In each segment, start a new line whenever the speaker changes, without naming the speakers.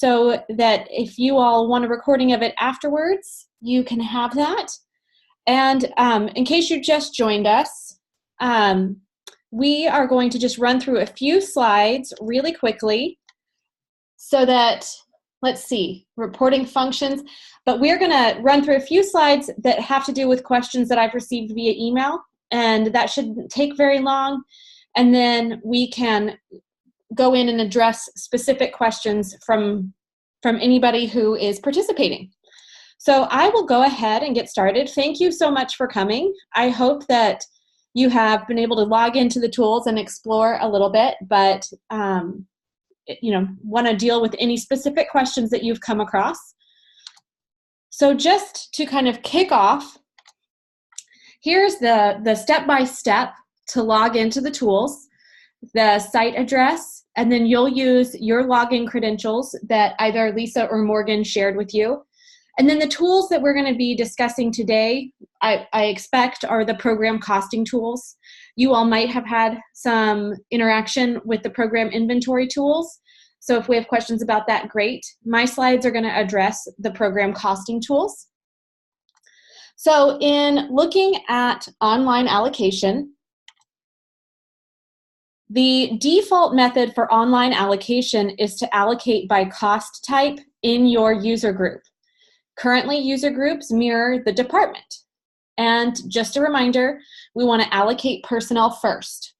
so that if you all want a recording of it afterwards, you can have that. And in case you just joined us, we are going to just run through a few slides really quickly so that, let's see, reporting functions, but we're going to run through a few slides that have to do with questions that I've received via email, and that shouldn't take very long, and then we can go in and address specific questions from anybody who is participating. So I will go ahead and get started. Thank you so much for coming. I hope that you have been able to log into the tools and explore a little bit, but want to deal with any specific questions that you've come across. So just to kind of kick off, here's the step-by-step to log into the tools, the site address, and then you'll use your login credentials that either Lisa or Morgan shared with you. And then the tools that we're going to be discussing today, I expect, are the program costing tools. You all might have had some interaction with the program inventory tools. So if we have questions about that, great. My slides are going to address the program costing tools. So in looking at online allocation, the default method for online allocation is to allocate by cost type in your user group. Currently, user groups mirror the department. And just a reminder, we want to allocate personnel first.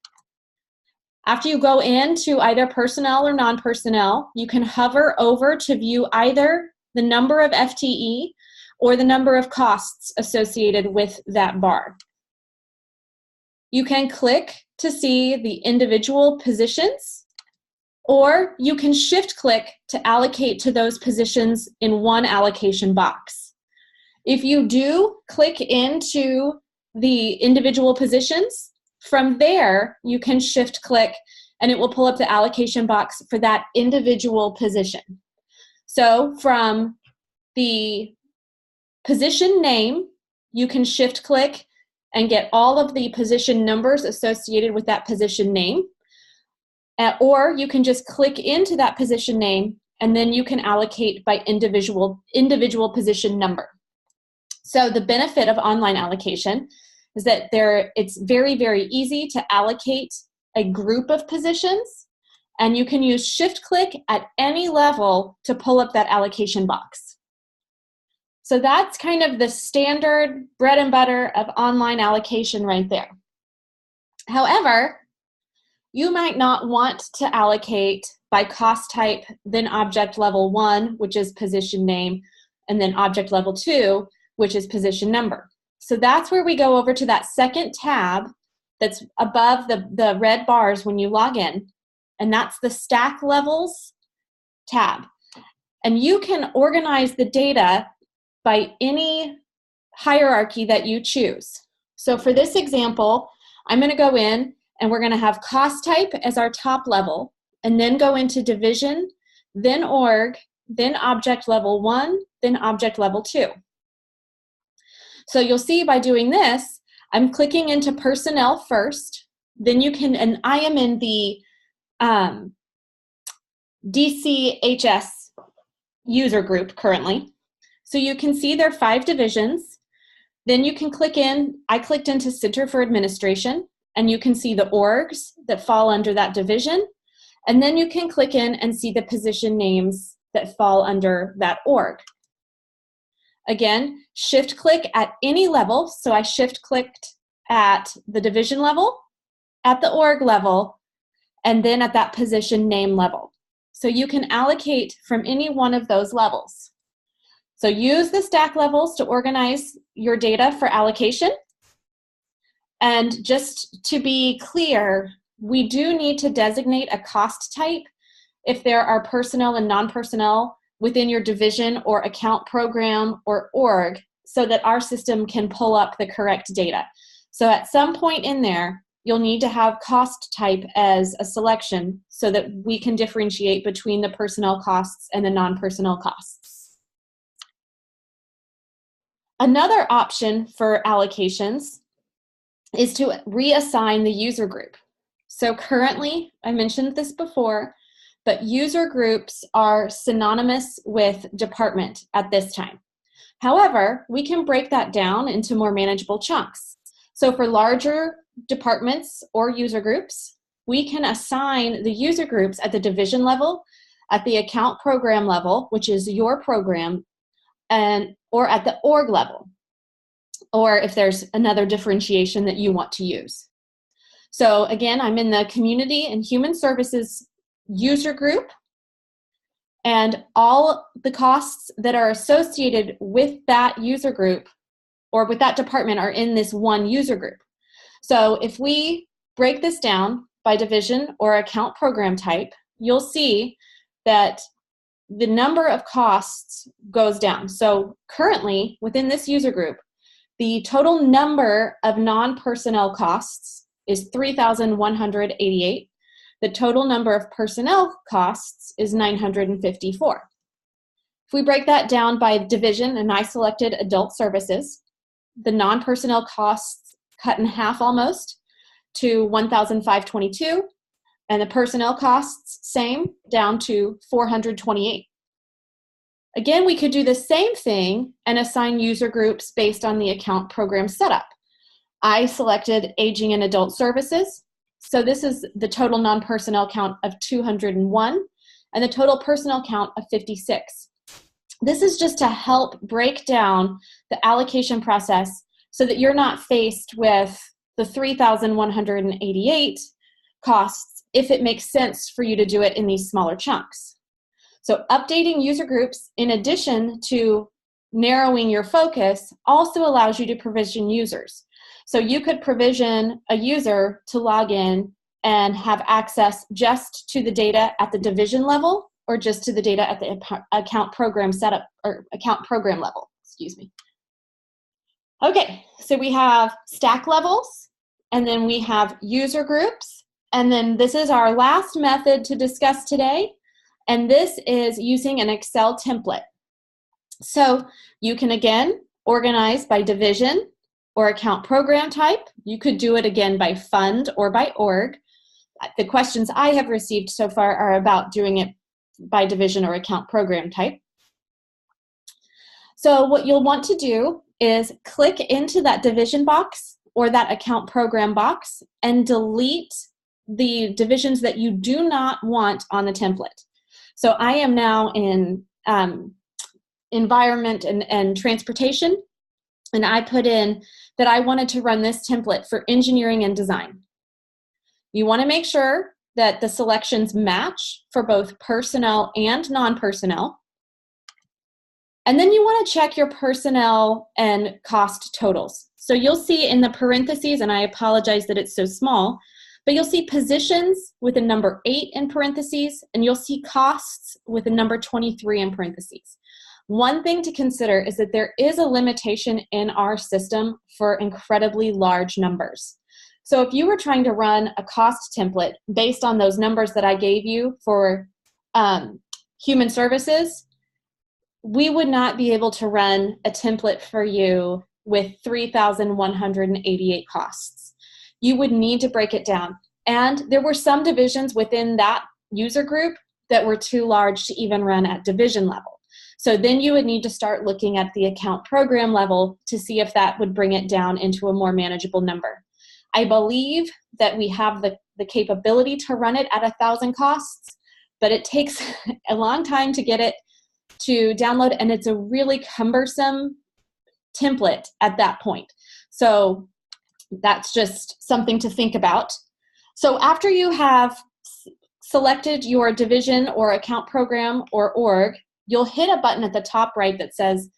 After you go into either personnel or non-personnel, you can hover over to view either the number of FTE or the number of costs associated with that bar. You can click to see the individual positions, or you can shift-click to allocate to those positions in one allocation box. If you do click into the individual positions, from there you can shift-click and it will pull up the allocation box for that individual position. So from the position name, you can shift-click and get all of the position numbers associated with that position name. Or you can just click into that position name and then you can allocate by individual position number. So the benefit of online allocation is that it's very, very easy to allocate a group of positions, and you can use shift-click at any level to pull up that allocation box. So that's kind of the standard bread and butter of online allocation right there. However, you might not want to allocate by cost type, then object level 1, which is position name, and then object level 2, which is position number. So that's where we go over to that second tab that's above the red bars when you log in, and that's the stack levels tab. And you can organize the data by any hierarchy that you choose. So for this example, I'm going to go in and we're going to have cost type as our top level, and then go into division, then org, then object level 1, then object level 2. So you'll see by doing this, I'm clicking into personnel first, then you can, and I am in the DCHS user group currently. So you can see there are 5 divisions. Then you can click in, I clicked into Center for Administration, and you can see the orgs that fall under that division. And then you can click in and see the position names that fall under that org. Again, shift-click at any level. So I shift-clicked at the division level, at the org level, and then at that position name level. So you can allocate from any one of those levels. So use the stack levels to organize your data for allocation. And just to be clear, we do need to designate a cost type if there are personnel and non-personnel within your division or account program or org, so that our system can pull up the correct data. So at some point in there, you'll need to have cost type as a selection so that we can differentiate between the personnel costs and the non-personnel costs. Another option for allocations is to reassign the user group. So currently, I mentioned this before, but user groups are synonymous with department at this time. However, we can break that down into more manageable chunks. So for larger departments or user groups, we can assign the user groups at the division level, at the account program level, which is your program, or at the org level, or if there's another differentiation that you want to use. So again, I'm in the Community and Human Services user group, and all the costs that are associated with that user group or with that department are in this one user group. So if we break this down by division or account program type, you'll see that the number of costs goes down. So currently, within this user group, the total number of non-personnel costs is 3,188. The total number of personnel costs is 954. If we break that down by division, and I selected adult services, the non-personnel costs cut in half almost to 1,522, and the personnel costs, same, down to 428. Again, we could do the same thing and assign user groups based on the account program setup. I selected aging and adult services. So this is the total non-personnel count of 201 and the total personnel count of 56. This is just to help break down the allocation process so that you're not faced with the 3,188 costs if it makes sense for you to do it in these smaller chunks. So updating user groups, in addition to narrowing your focus, also allows you to provision users. So you could provision a user to log in and have access just to the data at the division level or just to the data at the account program setup or account program level, excuse me. Okay, so we have stack levels, and then we have user groups, and then this is our last method to discuss today, and this is using an Excel template. So you can again organize by division or account program type. You could do it again by fund or by org. The questions I have received so far are about doing it by division or account program type. So what you'll want to do is click into that division box or that account program box and delete the divisions that you do not want on the template. So I am now in environment and transportation, and I put in that I wanted to run this template for engineering and design. You want to make sure that the selections match for both personnel and non-personnel. And then you want to check your personnel and cost totals. So you'll see in the parentheses, and I apologize that it's so small, but you'll see positions with a number 8 in parentheses, and you'll see costs with a number 23 in parentheses. One thing to consider is that there is a limitation in our system for incredibly large numbers. So if you were trying to run a cost template based on those numbers that I gave you for human services, we would not be able to run a template for you with 3,188 costs. You would need to break it down. And there were some divisions within that user group that were too large to even run at division level. So then you would need to start looking at the account program level to see if that would bring it down into a more manageable number. I believe that we have the capability to run it at 1,000 costs, but it takes a long time to get it to download, and it's a really cumbersome template at that point. So that's just something to think about. So after you have selected your division or account program or org, you'll hit a button at the top right that says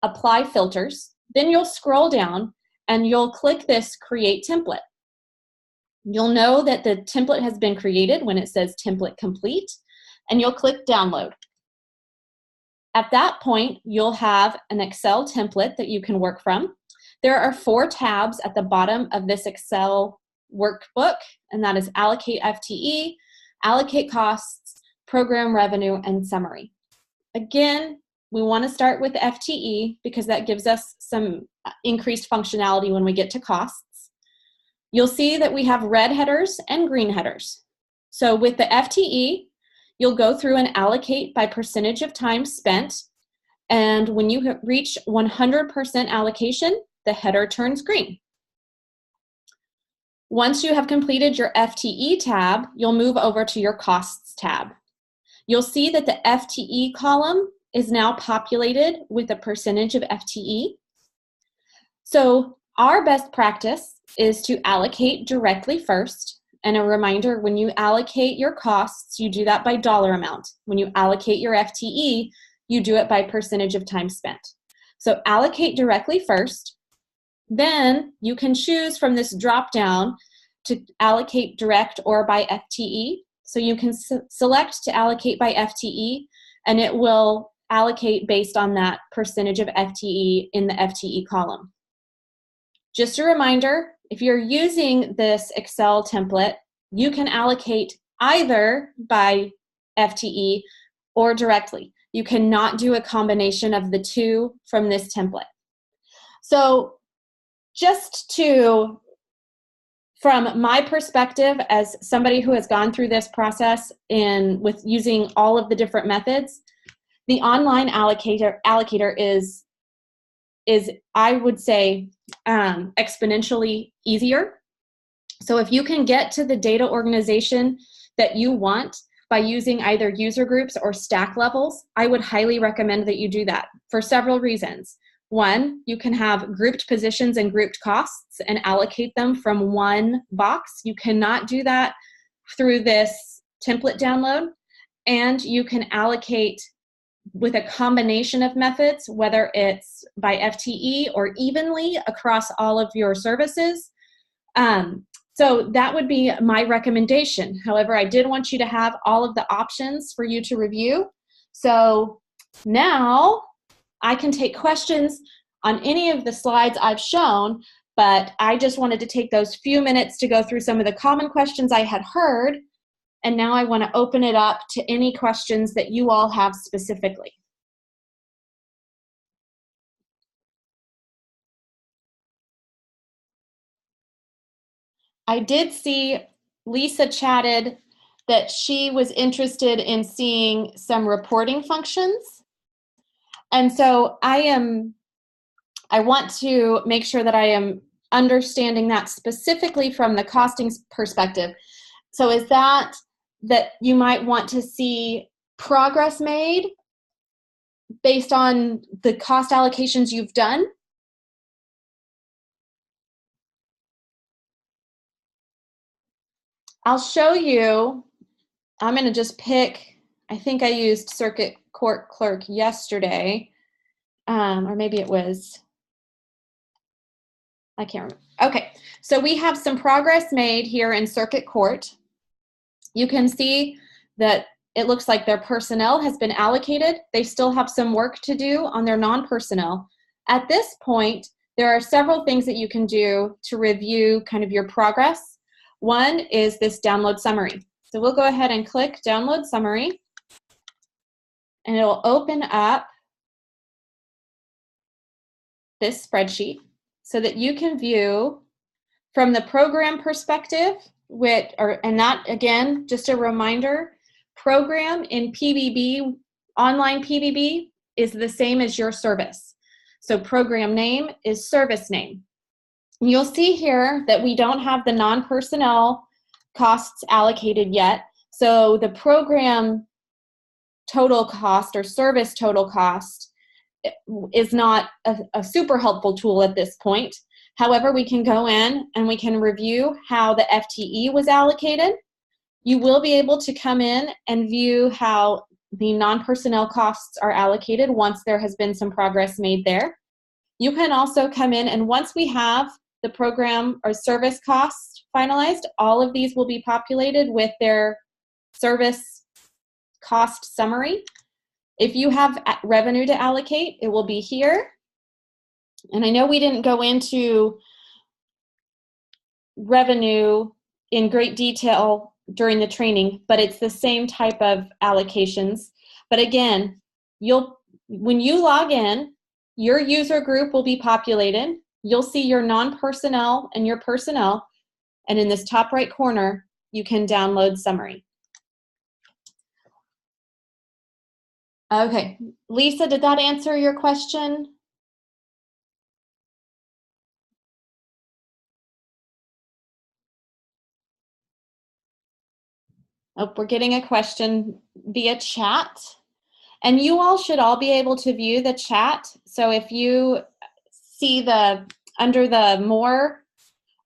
Apply Filters. Then you'll scroll down and you'll click this Create Template. You'll know that the template has been created when it says Template Complete, and you'll click Download. At that point, you'll have an Excel template that you can work from. There are 4 tabs at the bottom of this Excel workbook, and that is Allocate FTE, Allocate Costs, Program Revenue, and Summary. Again, we want to start with FTE because that gives us some increased functionality when we get to costs. You'll see that we have red headers and green headers. So with the FTE, you'll go through and allocate by percentage of time spent. And when you reach 100% allocation, the header turns green. Once you have completed your FTE tab, you'll move over to your costs tab. You'll see that the FTE column is now populated with a percentage of FTE. So our best practice is to allocate directly first. And a reminder, when you allocate your costs, you do that by dollar amount. When you allocate your FTE, you do it by percentage of time spent. So allocate directly first. Then you can choose from this drop down to allocate direct or by FTE. So you can select to allocate by FTE, and it will allocate based on that percentage of FTE in the FTE column. Just a reminder, if you're using this Excel template, you can allocate either by FTE or directly. You cannot do a combination of the two from this template. So from my perspective as somebody who has gone through this process with using all of the different methods, the online allocator is I would say exponentially easier. So if you can get to the data organization that you want by using either user groups or stack levels, I would highly recommend that you do that for several reasons. One, you can have grouped positions and grouped costs and allocate them from one box. You cannot do that through this template download. And you can allocate with a combination of methods, whether it's by FTE or evenly across all of your services. So that would be my recommendation. However, I did want you to have all of the options for you to review. So now I can take questions on any of the slides I've shown, but I just wanted to take those few minutes to go through some of the common questions I had heard. And now I want to open it up to any questions that you all have specifically. I did see Lisa chatted that she was interested in seeing some reporting functions. And so I want to make sure that I am understanding that specifically from the costing perspective. So is that you might want to see progress made based on the cost allocations you've done? I'll show you. I'm going to just pick, I think I used Circuit Court Clerk yesterday, or maybe it was, I can't remember. Okay, so we have some progress made here in Circuit Court. You can see that it looks like their personnel has been allocated. They still have some work to do on their non-personnel. At this point, there are several things that you can do to review kind of your progress. One is this download summary. So we'll go ahead and click download summary, and it will open up this spreadsheet so that you can view from the program perspective, and that, again, just a reminder, program in PBB, online PBB, is the same as your service. So program name is service name. And you'll see here that we don't have the non-personnel costs allocated yet. So the program total cost or service total cost is not a super helpful tool at this point. However, we can go in and we can review how the FTE was allocated. You will be able to come in and view how the non-personnel costs are allocated once there has been some progress made there. You can also come in, and once we have the program or service costs finalized, all of these will be populated with their service cost summary. If you have revenue to allocate, it will be here. And I know we didn't go into revenue in great detail during the training, but it's the same type of allocations. But again, when you log in, your user group will be populated. You'll see your non-personnel and your personnel, and in this top right corner, you can download summary. Okay, Lisa, did that answer your question? Oh, we're getting a question via chat. And you all should all be able to view the chat. So if you see the under the more,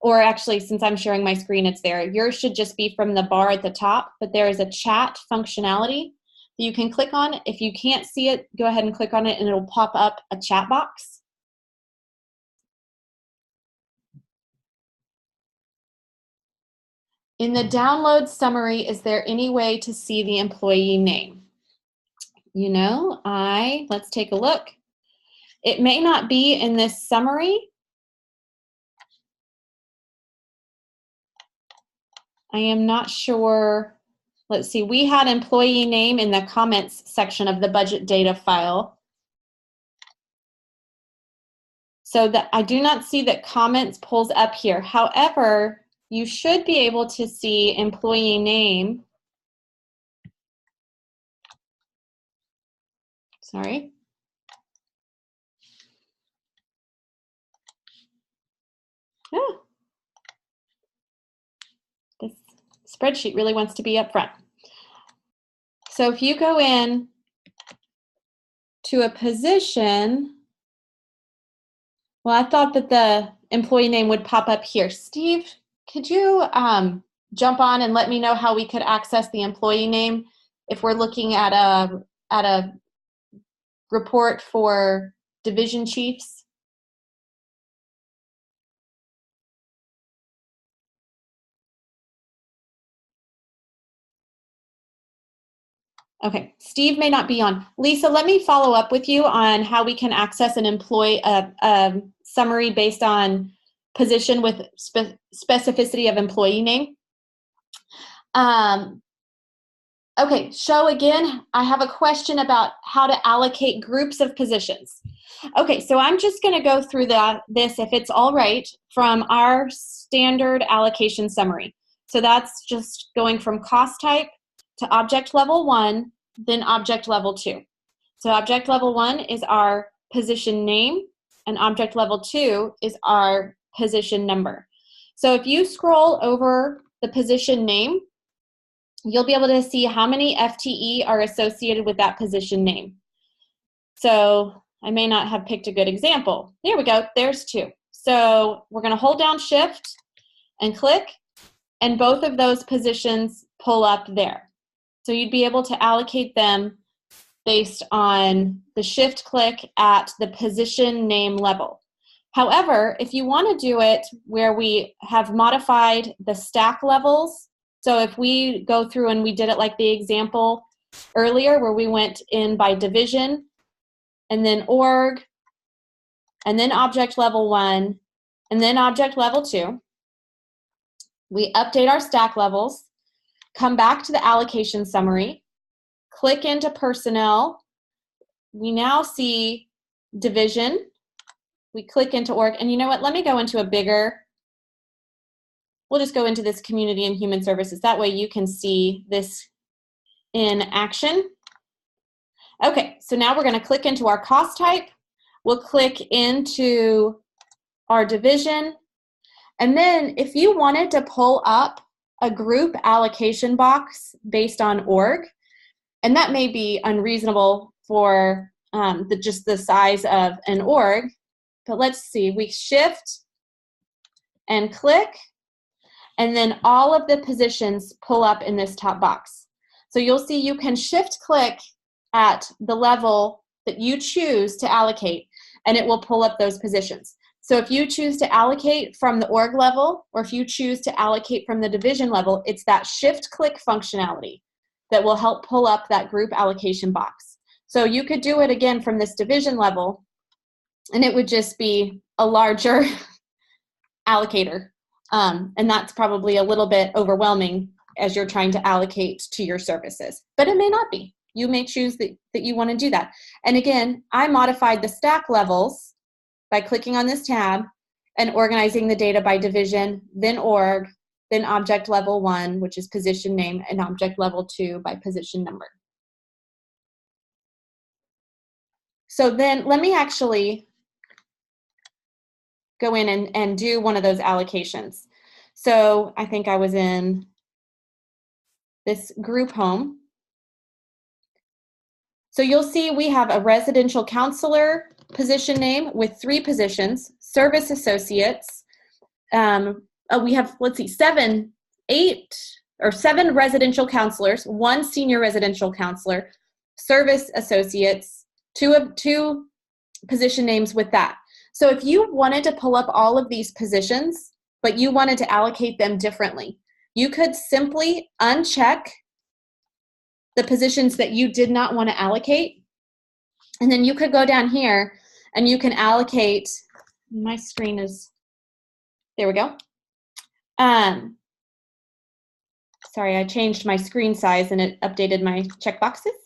or actually since I'm sharing my screen, it's there. Yours should just be from the bar at the top, but there is a chat functionality that you can click on. If you can't see it, go ahead and click on it and it'll pop up a chat box. In the download summary, is there any way to see the employee name? You know, let's take a look. It may not be in this summary. I am not sure. Let's see, we had employee name in the comments section of the budget data file. So that I do not see that comments pulls up here. However, you should be able to see employee name. Sorry. Oh, this spreadsheet really wants to be up front. So if you go in to a position, well, I thought that the employee name would pop up here. Steve, could you jump on and let me know how we could access the employee name if we're looking at a report for division chiefs? Okay, Steve may not be on. Lisa, let me follow up with you on how we can access an employee summary based on position with specificity of employee name. Okay, show again. I have a question about how to allocate groups of positions. Okay, so I'm just going to go through this, if it's all right, from our standard allocation summary. So that's just going from cost type to object level 1, then object level 2. So object level 1 is our position name, and object level 2 is our position number. So if you scroll over the position name, you'll be able to see how many FTE are associated with that position name. So I may not have picked a good example. There we go, there's 2. So we're gonna hold down Shift and click, and both of those positions pull up there. So you'd be able to allocate them based on the Shift click at the position name level. However, if you want to do it where we have modified the stack levels, so if we go through and we did it like the example earlier where we went in by division and then org and then object level 1 and then object level 2, we update our stack levels, come back to the allocation summary, click into personnel. We now see division. We click into org, and you know what? Let me go into a bigger, we'll just go into this community and human services. That way you can see this in action. Okay, so now we're going to click into our cost type. We'll click into our division. And then if you wanted to pull up a group allocation box based on org, and that may be unreasonable for just the size of an org, but let's see, we shift and click, and then all of the positions pull up in this top box. So you'll see you can shift click at the level that you choose to allocate, and it will pull up those positions. So if you choose to allocate from the org level, or if you choose to allocate from the division level, it's that shift click functionality that will help pull up that group allocation box. So you could do it again from this division level, and it would just be a larger allocator. And that's probably a little bit overwhelming as you're trying to allocate to your services, but it may not be. You may choose that you want to do that. And again, I modified the stack levels by clicking on this tab and organizing the data by division, then org, then object level 1, which is position name, and object level 2 by position number. So then let me actually go in and do one of those allocations. So I think I was in this group home. So you'll see we have a residential counselor position name with 3 positions, service associates. We have, let's see, 7 residential counselors, 1 senior residential counselor, service associates, 2 position names with that. So if you wanted to pull up all of these positions, but you wanted to allocate them differently, you could simply uncheck the positions that you did not want to allocate, and then you could go down here and you can allocate. My screen is, there we go. Sorry, I changed my screen size and it updated my checkboxes.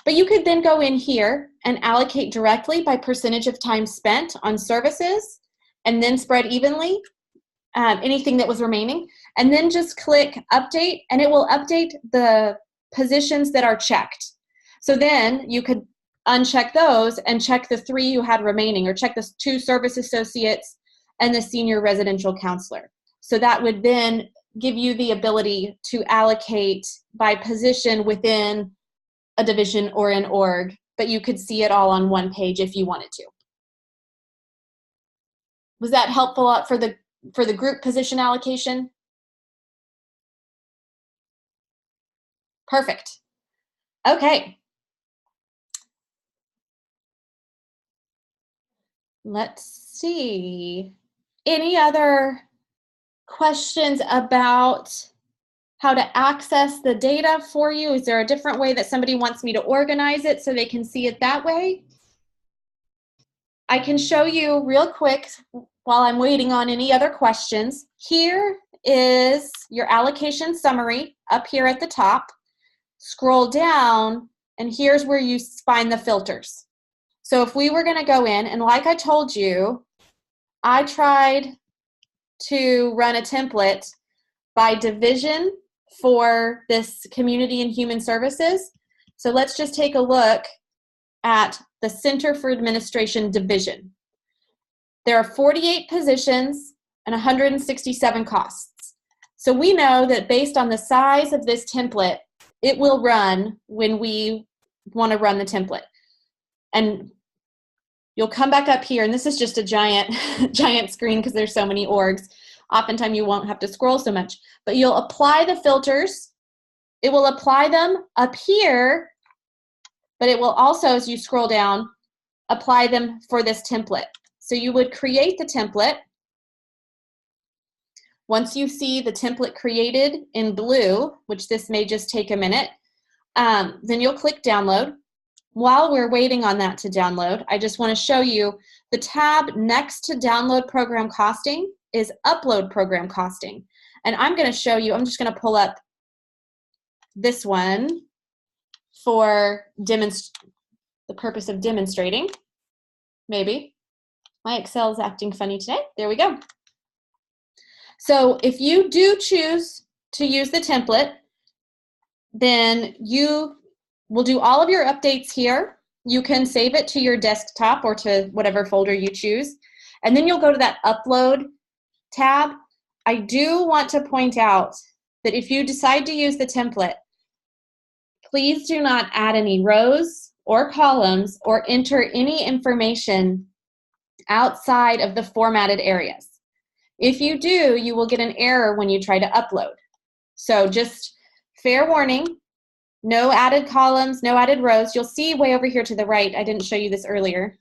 But you could then go in here and allocate directly by percentage of time spent on services, and then spread evenly anything that was remaining, and then just click update, and it will update the positions that are checked. So then you could uncheck those and check the 3 you had remaining, or check the 2 service associates and the senior residential counselor. So that would then give you the ability to allocate by position within a division or an org, but you could see it all on one page if you wanted to. Was that helpful for the group position allocation? Perfect. Okay. Let's see. Any other questions about how to access the data for you? Is there a different way that somebody wants me to organize it so they can see it that way? I can show you real quick while I'm waiting on any other questions. Here is your allocation summary up here at the top. Scroll down, and here's where you find the filters. So if we were going to go in, and like I told you, I tried to run a template by division for this community and human services. So let's just take a look at the Center for Administration division. There are 48 positions and 167 costs. So we know that based on the size of this template, it will run when we want to run the template. And you'll come back up here, and this is just a giant screen because there's so many orgs. Oftentimes you won't have to scroll so much, but you'll apply the filters. It will apply them up here, but it will also, as you scroll down, apply them for this template. So you would create the template. Once you see the template created in blue, which this may just take a minute, then you'll click download. While we're waiting on that to download, I just want to show you the tab next to download program costing is upload program costing. And I'm going to show you, I'm just going to pull up this one for the purpose of demonstrating. Maybe. My Excel is acting funny today. There we go. So if you do choose to use the template, then you will do all of your updates here. You can save it to your desktop or to whatever folder you choose. And then you'll go to that upload tab. I do want to point out that if you decide to use the template, please do not add any rows or columns or enter any information outside of the formatted areas. If you do, you will get an error when you try to upload. So just fair warning, no added columns, no added rows. You'll see way over here to the right, I didn't show you this earlier,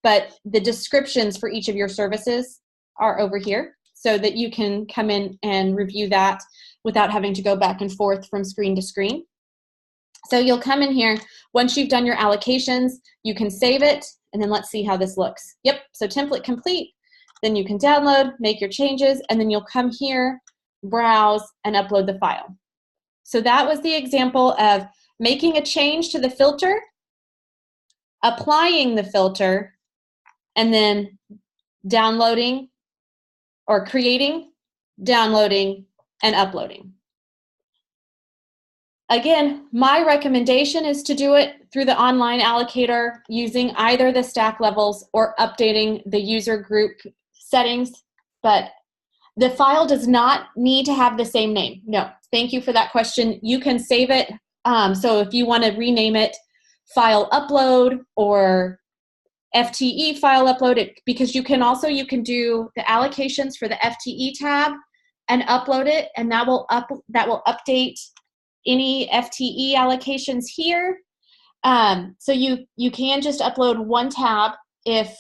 but the descriptions for each of your services are over here so that you can come in and review that without having to go back and forth from screen to screen. So you'll come in here, once you've done your allocations, you can save it, and then let's see how this looks. Yep, so template complete. Then you can download, make your changes, and then you'll come here, browse, and upload the file. So that was the example of making a change to the filter, applying the filter, and then downloading or creating, downloading, and uploading. Again, my recommendation is to do it through the online allocator using either the stack levels or updating the user group settings, but the file does not need to have the same name. No, thank you for that question. You can save it. So if you want to rename it file upload or FTE file upload, because you can do the allocations for the FTE tab and upload it, and that will update any FTE allocations here. So you can just upload one tab if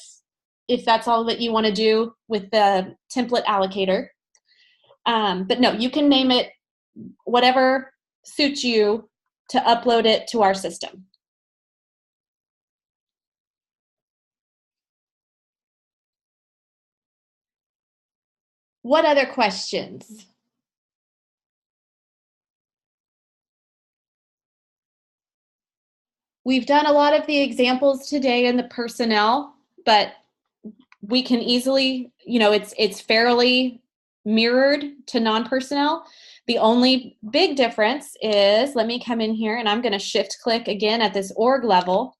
that's all that you want to do with the template allocator. But no, you can name it whatever suits you to upload it to our system. What other questions? We've done a lot of the examples today in the personnel, but we can easily, it's fairly mirrored to non-personnel. The only big difference is, let me come in here and I'm going to shift click again at this org level.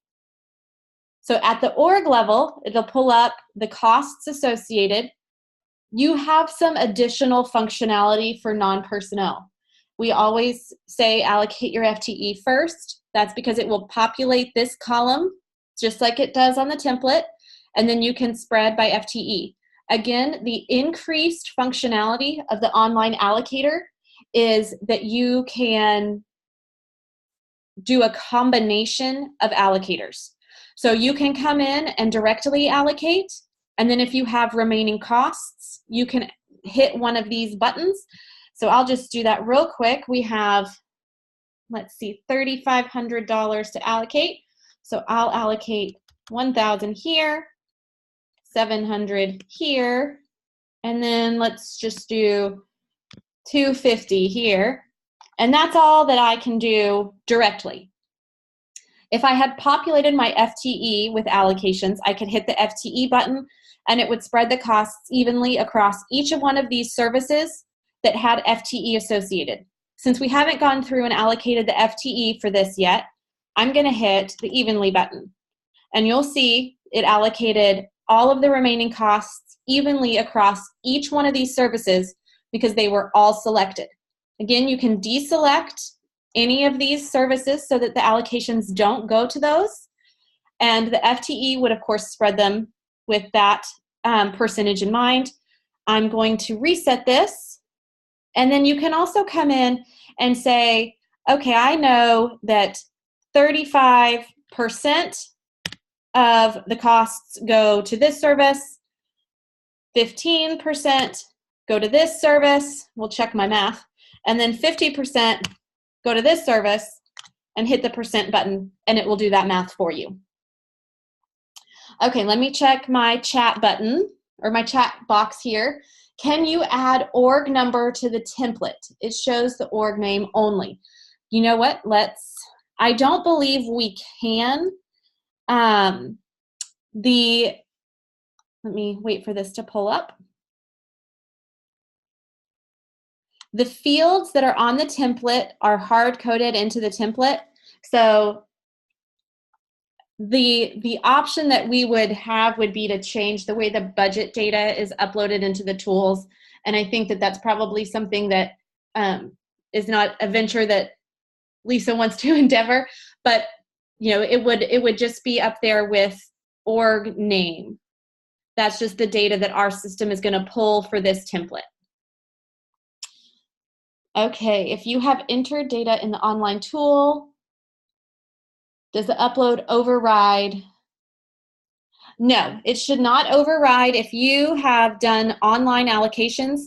So at the org level, it'll pull up the costs associated. You have some additional functionality for non-personnel. We always say allocate your FTE first. That's because it will populate this column just like it does on the template, and then you can spread by FTE. Again, the increased functionality of the online allocator is that you can do a combination of allocators. So you can come in and directly allocate, and then if you have remaining costs, you can hit one of these buttons. So I'll just do that real quick. We have, let's see, $3,500 to allocate. So I'll allocate 1,000 here, 700 here, and then let's just do 250 here. And that's all that I can do directly. If I had populated my FTE with allocations, I could hit the FTE button and it would spread the costs evenly across each one of these services that had FTE associated. Since we haven't gone through and allocated the FTE for this yet, I'm going to hit the evenly button. And you'll see it allocated all of the remaining costs evenly across each one of these services because they were all selected. Again, you can deselect any of these services so that the allocations don't go to those. And the FTE would, of course, spread them with that percentage in mind. I'm going to reset this. And then you can also come in and say, okay, I know that 35% of the costs go to this service, 15% go to this service, we'll check my math, and then 50% go to this service, and hit the percent button, and it will do that math for you. Okay, let me check my chat button, or my chat box here. Can you add org number to the template? It shows the org name only. You know what? I don't believe we can. Let me wait for this to pull up. The fields that are on the template are hard-coded into the template. So the option that we would have would be to change the way the budget data is uploaded into the tools. And I think that that's probably something that is not a venture that Lisa wants to endeavor, but it would just be up there with org name. That's just the data that our system is going to pull for this template. Okay, if you have entered data in the online tool, does the upload override? No, it should not override. If you have done online allocations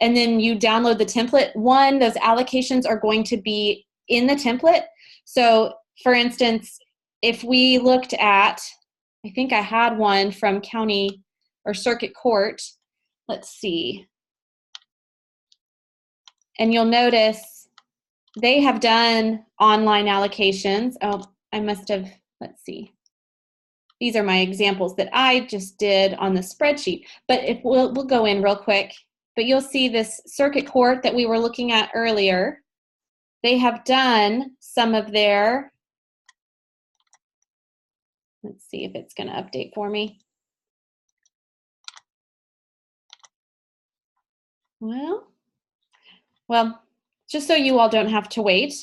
and then you download the template, those allocations are going to be in the template. So for instance, if we looked at, I think I had one from county or circuit court, let's see. And you'll notice they have done online allocations. Oh, I must have, let's see. These are my examples that I just did on the spreadsheet. But if we'll go in real quick. But you'll see this circuit court that we were looking at earlier. They have done some of their Let's see if it's going to update for me. Well, just so you all don't have to wait,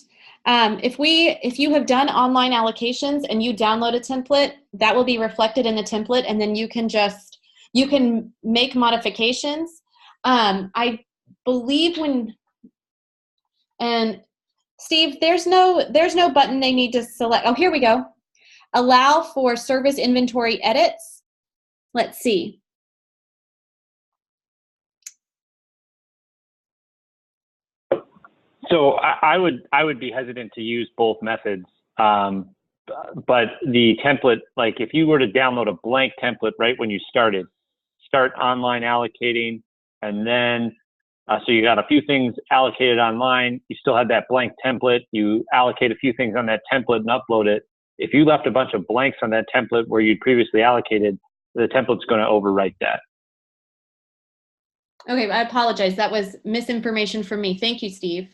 if you have done online allocations and you download a template, that will be reflected in the template, and then you can make modifications. I believe and Steve, there's no button they need to select. Oh, here we go. Allow for service inventory edits. Let's see.
So I would be hesitant to use both methods, but the template, like if you were to download a blank template right when you start online allocating, and then so you got a few things allocated online, you still have that blank template, you allocate a few things on that template and upload it. If you left a bunch of blanks on that template where you'd previously allocated, the template's going to overwrite that.
Okay, I apologize. That was misinformation from me. Thank you, Steve.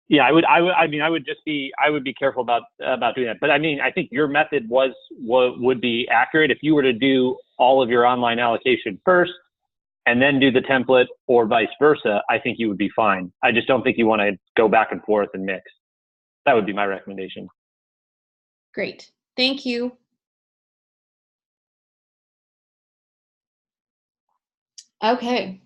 Yeah, I would be careful about doing that. But I mean, I think your method would be accurate if you were to do all of your online allocation first and then do the template, or vice versa. I think you would be fine. I just don't think you want to go back and forth and mix. That would be my recommendation.
Great. Thank you. Okay.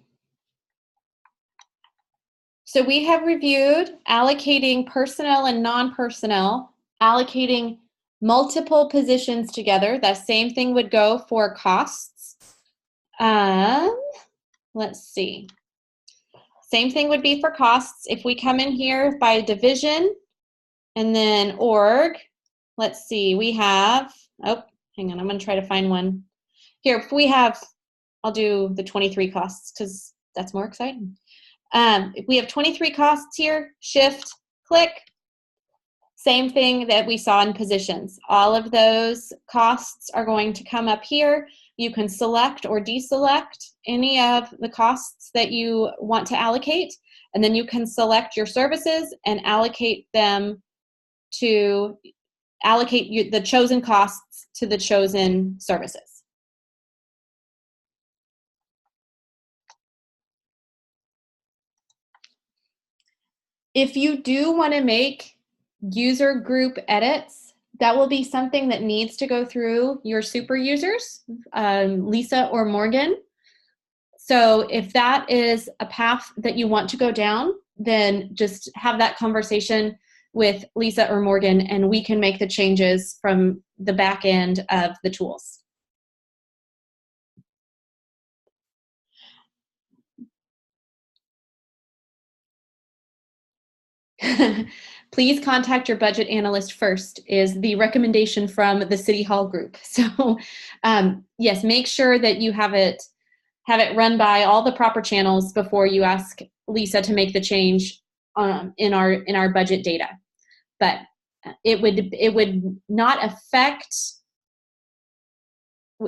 So we have reviewed allocating personnel and non-personnel, allocating multiple positions together. That same thing would go for costs. Let's see. Same thing would be for costs. If we come in here by division and then org, let's see, we have, oh, hang on, I'm going to try to find one. Here, if we have, I'll do the 23 costs because that's more exciting. If we have 23 costs here, shift, click, same thing that we saw in positions. All of those costs are going to come up here. You can select or deselect any of the costs that you want to allocate, and then you can select your services and allocate them to the chosen costs to the chosen services. If you do want to make user group edits, that will be something that needs to go through your super users, Lisa or Morgan. So if that is a path that you want to go down, then just have that conversation with Lisa or Morgan, and we can make the changes from the back end of the tools. Please contact your budget analyst first is the recommendation from the City Hall group. So yes, make sure that you have it run by all the proper channels before you ask Lisa to make the change in our budget data. But it would not affect,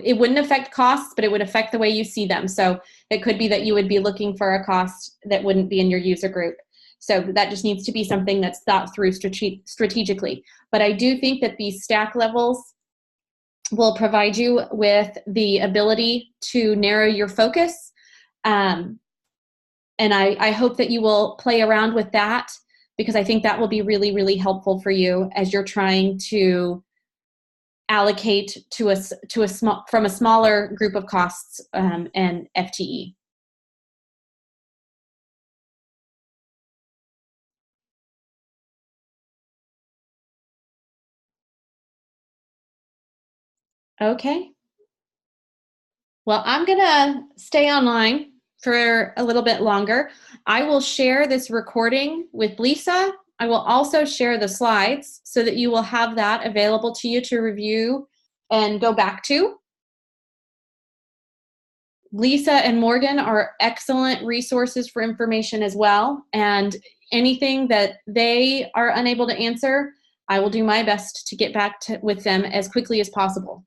it wouldn't affect costs, but it would affect the way you see them. So it could be that you would be looking for a cost that wouldn't be in your user group. So that just needs to be something that's thought through strategically. But I do think that these stack levels will provide you with the ability to narrow your focus. And I hope that you will play around with that, because I think that will be really, really helpful for you as you're trying to allocate from a smaller group of costs and FTE. Okay. Well, I'm gonna stay online for a little bit longer. I will share this recording with Lisa. I will also share the slides so that you will have that available to you to review and go back to. Lisa and Morgan are excellent resources for information as well, and anything that they are unable to answer, I will do my best to get back with them as quickly as possible.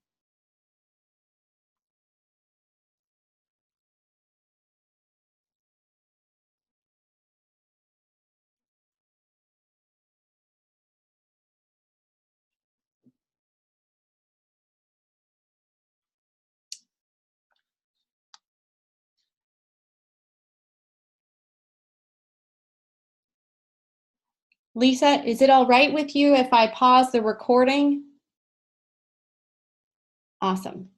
Lisa, is it all right with you if I pause the recording? Awesome.